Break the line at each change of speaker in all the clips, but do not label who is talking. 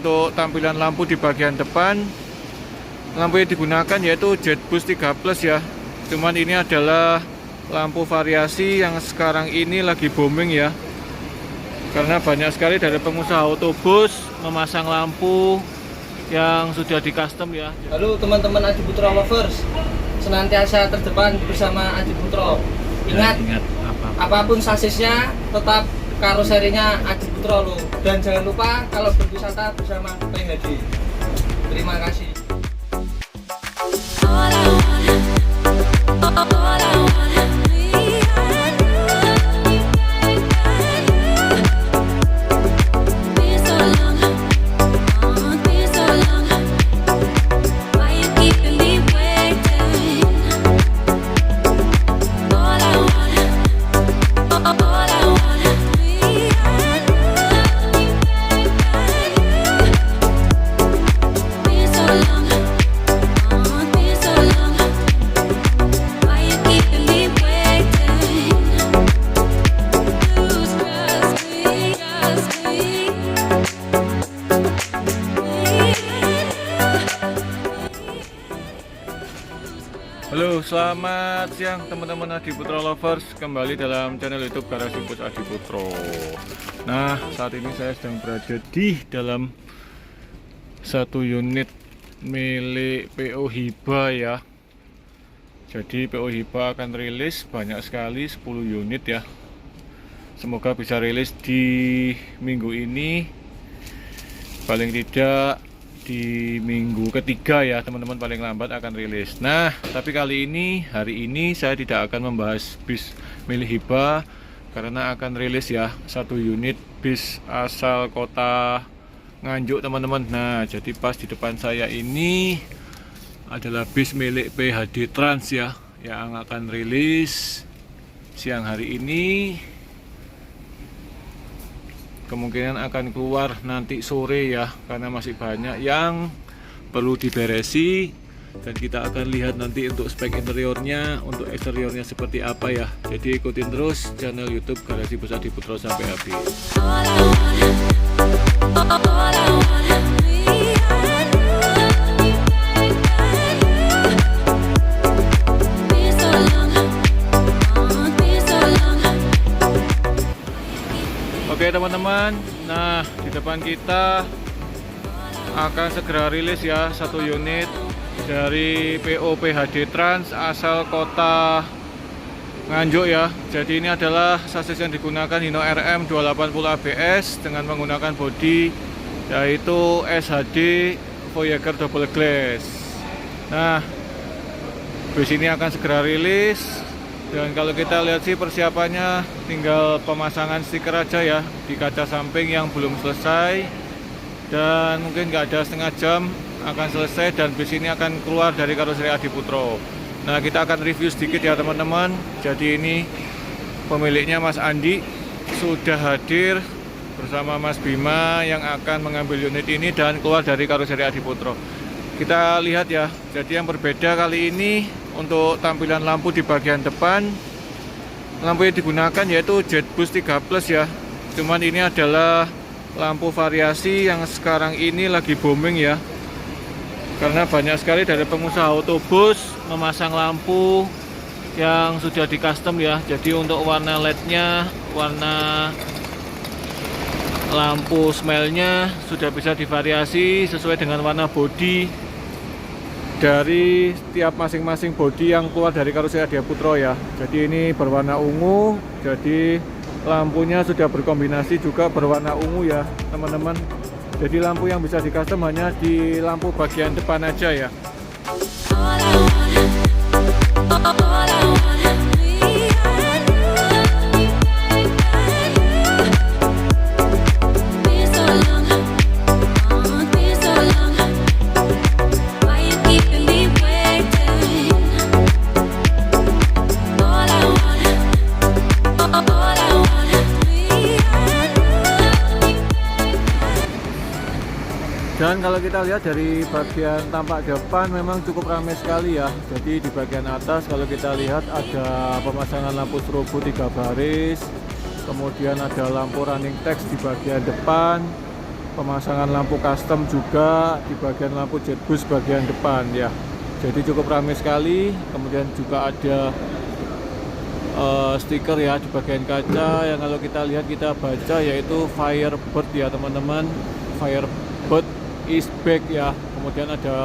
untuk tampilan lampu di bagian depan, lampu yang digunakan yaitu JetBoost 3 Plus ya. Cuman ini adalah lampu variasi yang sekarang ini lagi booming ya, karena banyak sekali dari pengusaha otobus memasang lampu yang sudah di custom ya.
Halo teman-teman Adiputro Lovers, senantiasa terdepan bersama Adiputro. Ingat apapun sasisnya tetap karoserinya Adiputro loh. Dan jangan lupa kalau berwisata bersama PHD. Terima kasih.
Halo, selamat siang teman-teman Adiputro Lovers, kembali dalam channel YouTube Garasi Bus Adiputro. Nah, saat ini saya sedang berada di dalam satu unit milik PO Hiba ya. Jadi PO Hiba akan rilis banyak sekali, 10 unit ya. Semoga bisa rilis di minggu ini, paling tidak di minggu ketiga ya teman-teman, paling lambat akan rilis. Nah, tapi hari ini saya tidak akan membahas bis milik Hiba, karena akan rilis ya satu unit bis asal kota Nganjuk teman-teman. Nah, jadi pas di depan saya ini adalah bis milik PHD Trans ya, yang akan rilis siang hari ini. Kemungkinan akan keluar nanti sore ya, karena masih banyak yang perlu diberesi. Dan kita akan lihat nanti untuk spek interiornya, untuk eksteriornya seperti apa ya. Jadi ikutin terus channel YouTube Garasi Bus Adiputro sampai habis. Oke teman-teman, nah di depan kita akan segera rilis ya satu unit dari PO PHD Trans asal kota Nganjuk ya. Jadi ini adalah sasis yang digunakan Hino RM 280 ABS dengan menggunakan bodi yaitu SHD Voyager Double Glass. Nah, bus ini akan segera rilis. Dan kalau kita lihat sih persiapannya tinggal pemasangan stiker aja ya di kaca samping yang belum selesai, dan mungkin nggak ada setengah jam akan selesai dan bis ini akan keluar dari karoseri Adiputro. Nah, kita akan review sedikit ya teman-teman. Jadi ini pemiliknya Mas Andi sudah hadir bersama Mas Bima yang akan mengambil unit ini dan keluar dari karoseri Adiputro. Kita lihat ya. Jadi yang berbeda kali ini untuk tampilan lampu di bagian depan, lampu yang digunakan yaitu JetBoost 3 Plus ya. Cuman ini adalah lampu variasi yang sekarang ini lagi booming ya, karena banyak sekali dari pengusaha otobus memasang lampu yang sudah di custom ya. Jadi untuk warna LED-nya, warna lampu smile-nya sudah bisa divariasi sesuai dengan warna bodi dari setiap masing-masing bodi yang keluar dari karoseri Adiputro ya. Jadi ini berwarna ungu, jadi lampunya sudah berkombinasi juga berwarna ungu ya teman-teman. Jadi lampu yang bisa di custom hanya di lampu bagian depan aja ya. Dan kalau kita lihat dari bagian tampak depan memang cukup ramai sekali ya. Jadi di bagian atas kalau kita lihat ada pemasangan lampu strobo 3 baris, kemudian ada lampu running text di bagian depan, pemasangan lampu custom juga di bagian lampu jet bus bagian depan ya. Jadi cukup ramai sekali. Kemudian juga ada stiker ya di bagian kaca yang kalau kita lihat kita baca yaitu Firebird ya teman-teman. Firebird is back ya. Kemudian ada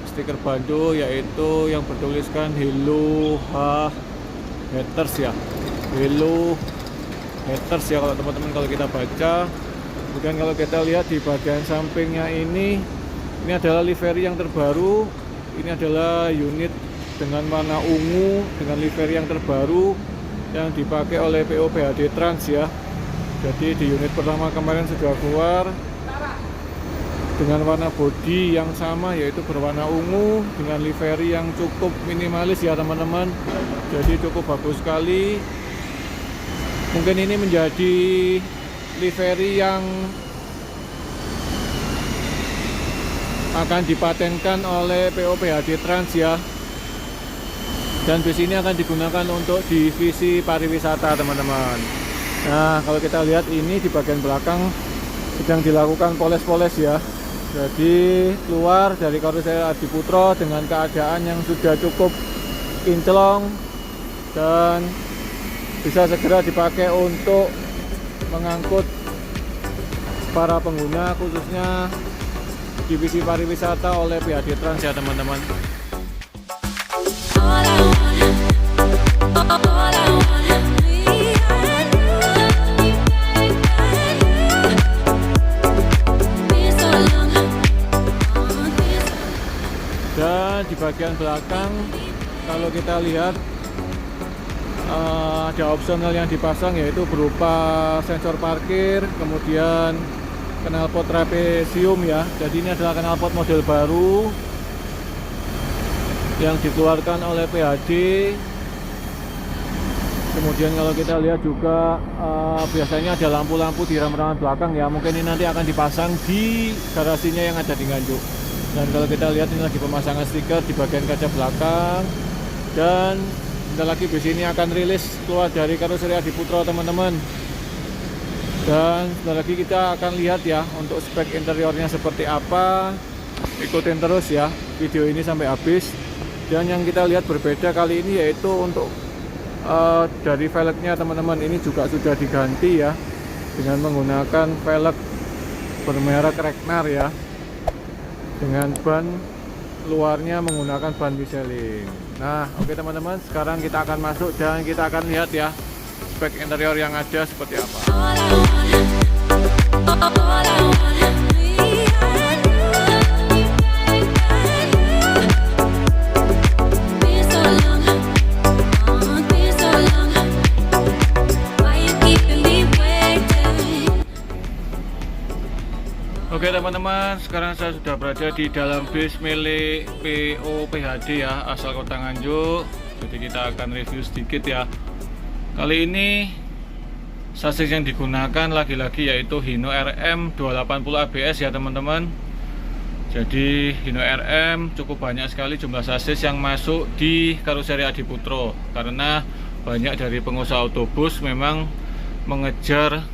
stiker bando yaitu yang bertuliskan Hello Haters ya. Hello Haters ya kalau teman-teman kalau kita baca. Kemudian kalau kita lihat di bagian sampingnya ini adalah livery yang terbaru. Ini adalah unit dengan warna ungu dengan livery yang terbaru yang dipakai oleh PO PHD Trans ya. Jadi di unit pertama kemarin sudah keluar dengan warna bodi yang sama yaitu berwarna ungu dengan livery yang cukup minimalis ya teman-teman. Jadi cukup bagus sekali. Mungkin ini menjadi livery yang akan dipatenkan oleh PO PHD Trans ya. Dan bus ini akan digunakan untuk divisi pariwisata teman-teman. Nah kalau kita lihat ini di bagian belakang sedang dilakukan poles-poles ya. Jadi keluar dari karoseri Adiputro dengan keadaan yang sudah cukup kinclong dan bisa segera dipakai untuk mengangkut para pengguna khususnya divisi pariwisata oleh PHD Trans ya teman-teman. Dan di bagian belakang kalau kita lihat ada opsional yang dipasang yaitu berupa sensor parkir, kemudian knalpot trapesium ya. Jadi ini adalah knalpot model baru yang dikeluarkan oleh PHD. Kemudian kalau kita lihat juga biasanya ada lampu-lampu di rem-reman belakang ya. Mungkin ini nanti akan dipasang di garasinya yang ada di Nganjuk. Dan kalau kita lihat ini lagi pemasangan stiker di bagian kaca belakang. Dan sebentar lagi bus ini akan rilis keluar dari karoseri Adiputro teman-teman. Dan sebentar lagi kita akan lihat ya untuk spek interiornya seperti apa. Ikutin terus ya video ini sampai habis. Dan yang kita lihat berbeda kali ini yaitu untuk dari velgnya teman-teman, ini juga sudah diganti ya dengan menggunakan velg bermerek Regnar ya, dengan ban luarnya menggunakan ban Michelin. Nah oke teman-teman, sekarang kita akan masuk dan kita akan lihat ya spek interior yang ada seperti apa. Oke teman-teman, sekarang saya sudah berada di dalam bis milik PO PHD ya, asal Kota Nganjuk. Jadi kita akan review sedikit ya. Kali ini sasis yang digunakan lagi-lagi yaitu Hino RM 280 ABS ya teman-teman. Jadi Hino RM cukup banyak sekali jumlah sasis yang masuk di karoseri Adiputro, karena banyak dari pengusaha otobus memang mengejar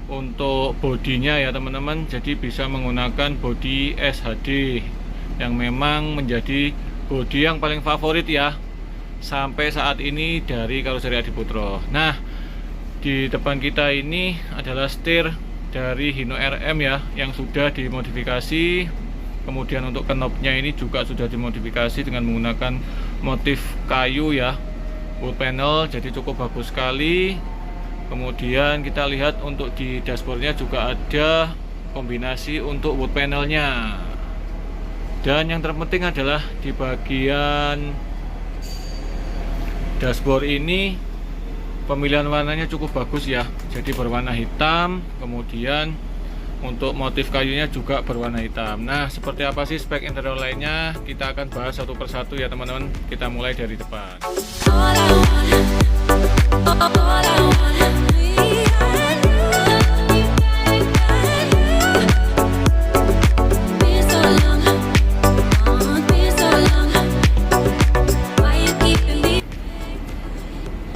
untuk bodinya ya teman-teman. Jadi bisa menggunakan bodi SHD yang memang menjadi bodi yang paling favorit ya sampai saat ini dari karoseri Adiputro. Nah di depan kita ini adalah setir dari Hino RM ya yang sudah dimodifikasi. Kemudian untuk knobnya ini juga sudah dimodifikasi dengan menggunakan motif kayu ya, wood panel, jadi cukup bagus sekali. Kemudian kita lihat untuk di dashboardnya juga ada kombinasi untuk wood panelnya. Dan yang terpenting adalah di bagian dashboard ini pemilihan warnanya cukup bagus ya. Jadi berwarna hitam, kemudian untuk motif kayunya juga berwarna hitam. Nah seperti apa sih spek interior lainnya, kita akan bahas satu persatu ya teman-teman. Kita mulai dari depan.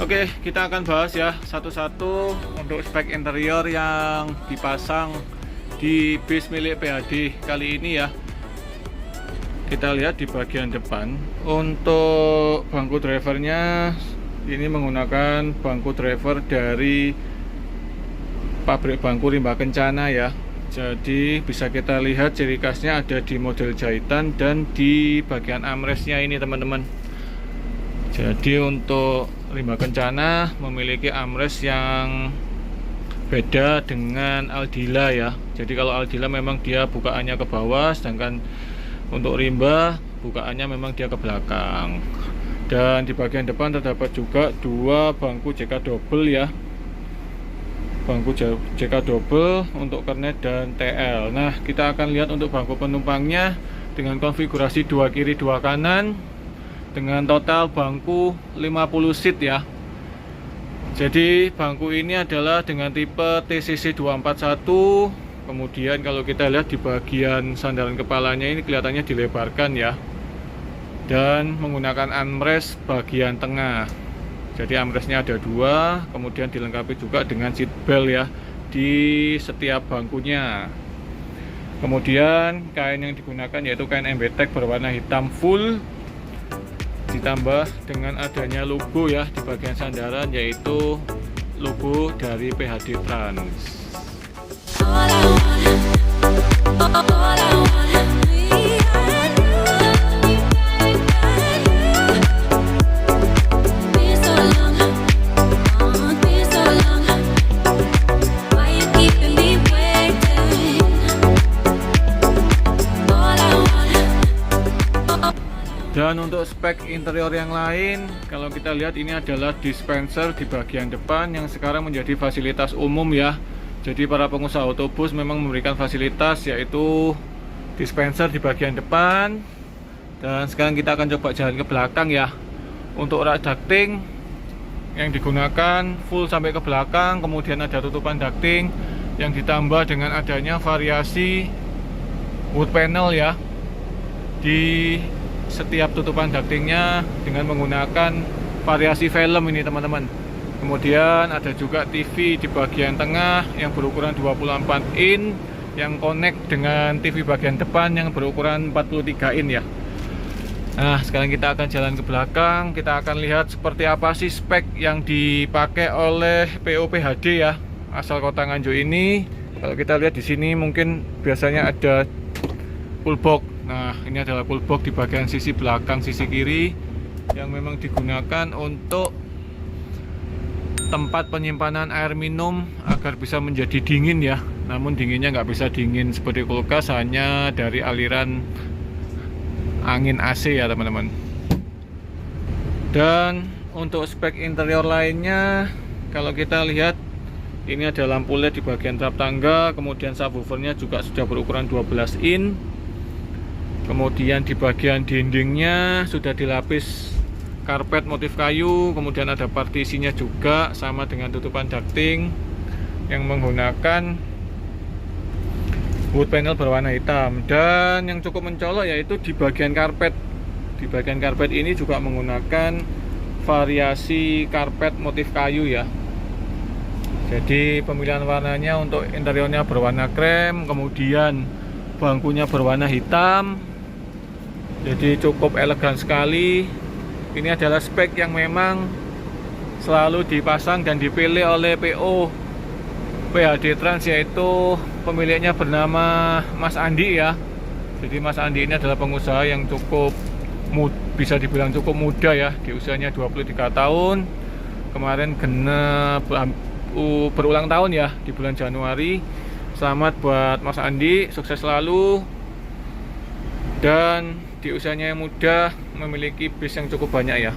Oke, kita akan bahas ya satu-satu untuk spek interior yang dipasang di bis milik PHD kali ini ya. Kita lihat di bagian depan, untuk bangku drivernya ini menggunakan bangku driver dari pabrik bangku Rimba Kencana ya. Jadi bisa kita lihat ciri khasnya ada di model jahitan dan di bagian armrestnya ini teman-teman. Jadi untuk Rimba Kencana memiliki armrest yang beda dengan Aldila ya. Jadi kalau Aldila memang dia bukaannya ke bawah, sedangkan untuk Rimba bukaannya memang dia ke belakang. Dan di bagian depan terdapat juga dua bangku JK double ya. Bangku JK double untuk kernet dan TL. Nah, kita akan lihat untuk bangku penumpangnya dengan konfigurasi 2 kiri 2 kanan dengan total bangku 50 seat ya. Jadi bangku ini adalah dengan tipe TCC 241. Kemudian kalau kita lihat di bagian sandaran kepalanya ini kelihatannya dilebarkan ya, dan menggunakan armrest bagian tengah. Jadi armrestnya ada 2, kemudian dilengkapi juga dengan seat belt ya di setiap bangkunya. Kemudian kain yang digunakan yaitu kain MBTEK berwarna hitam full, ditambah dengan adanya logo ya di bagian sandaran, yaitu logo dari PHD Trans. Dan untuk spek interior yang lain, kalau kita lihat ini adalah dispenser di bagian depan yang sekarang menjadi fasilitas umum ya. Jadi para pengusaha otobus memang memberikan fasilitas yaitu dispenser di bagian depan. Dan sekarang kita akan coba jalan ke belakang ya. Untuk rak ducting yang digunakan full sampai ke belakang, kemudian ada tutupan ducting yang ditambah dengan adanya variasi wood panel ya di setiap tutupan ductingnya dengan menggunakan variasi film ini teman-teman. Kemudian ada juga TV di bagian tengah yang berukuran 24 in yang connect dengan TV bagian depan yang berukuran 43 in ya. Nah, sekarang kita akan jalan ke belakang. Kita akan lihat seperti apa sih spek yang dipakai oleh PO PHD ya, asal kota Nganjuk ini. Kalau kita lihat di sini mungkin biasanya ada full box. Nah, ini adalah full box di bagian sisi belakang sisi kiri yang memang digunakan untuk tempat penyimpanan air minum agar bisa menjadi dingin ya. Namun dinginnya nggak bisa dingin seperti kulkas, hanya dari aliran angin AC ya teman-teman. Dan untuk spek interior lainnya, kalau kita lihat ini ada lampu LED di bagian trap tangga, kemudian subwoofernya juga sudah berukuran 12 in. Kemudian di bagian dindingnya sudah dilapis karpet motif kayu, kemudian ada partisinya juga sama dengan tutupan ducting yang menggunakan wood panel berwarna hitam. Dan yang cukup mencolok yaitu di bagian karpet. Di bagian karpet ini juga menggunakan variasi karpet motif kayu ya. Jadi pemilihan warnanya untuk interiornya berwarna krem, kemudian bangkunya berwarna hitam. Jadi cukup elegan sekali. Ini adalah spek yang memang selalu dipasang dan dipilih oleh PO PHD Trans, yaitu pemiliknya bernama Mas Andi ya. Jadi Mas Andi ini adalah pengusaha yang cukup bisa dibilang cukup muda ya, di usianya 23 tahun. Kemarin genap berulang tahun ya di bulan Januari. Selamat buat Mas Andi, sukses selalu. Dan di usianya yang muda memiliki bis yang cukup banyak ya.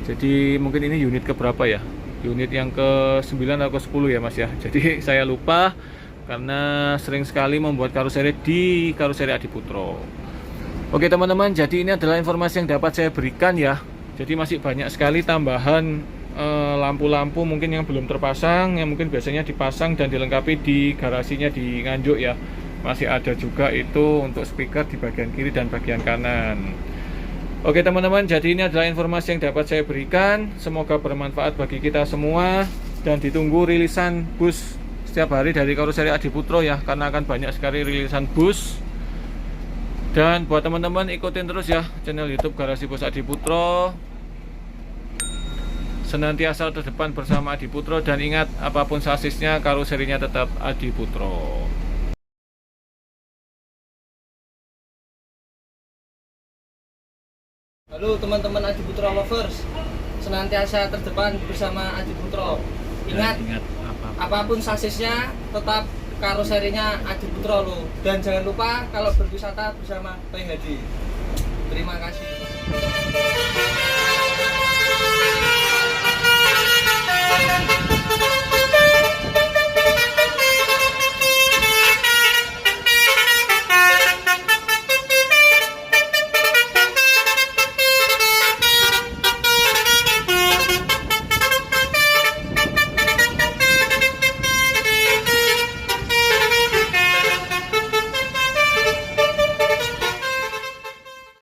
Jadi mungkin ini unit keberapa ya? Unit yang ke-9 atau ke-10 ya Mas ya. Jadi saya lupa karena sering sekali membuat karoseri di Karoseri Adiputro. Oke teman-teman, jadi ini adalah informasi yang dapat saya berikan ya. Jadi masih banyak sekali tambahan lampu-lampu mungkin yang belum terpasang, yang mungkin biasanya dipasang dan dilengkapi di garasinya di Nganjuk ya. Masih ada juga itu untuk speaker di bagian kiri dan bagian kanan. Oke teman-teman, jadi ini adalah informasi yang dapat saya berikan. Semoga bermanfaat bagi kita semua. dan ditunggu rilisan bus setiap hari dari Karoseri Adiputro ya, karena akan banyak sekali rilisan bus. Dan buat teman-teman ikutin terus ya channel YouTube Garasi Bus Adiputro, senantiasa terdepan bersama Adiputro, dan ingat apapun sasisnya karoserinya tetap Adiputro.
Halo teman-teman Adiputro lovers, senantiasa terdepan bersama Adiputro. Ingat apapun sasisnya tetap karoserinya Adiputro lo. Dan jangan lupa kalau berwisata bersama PHD. Terima kasih.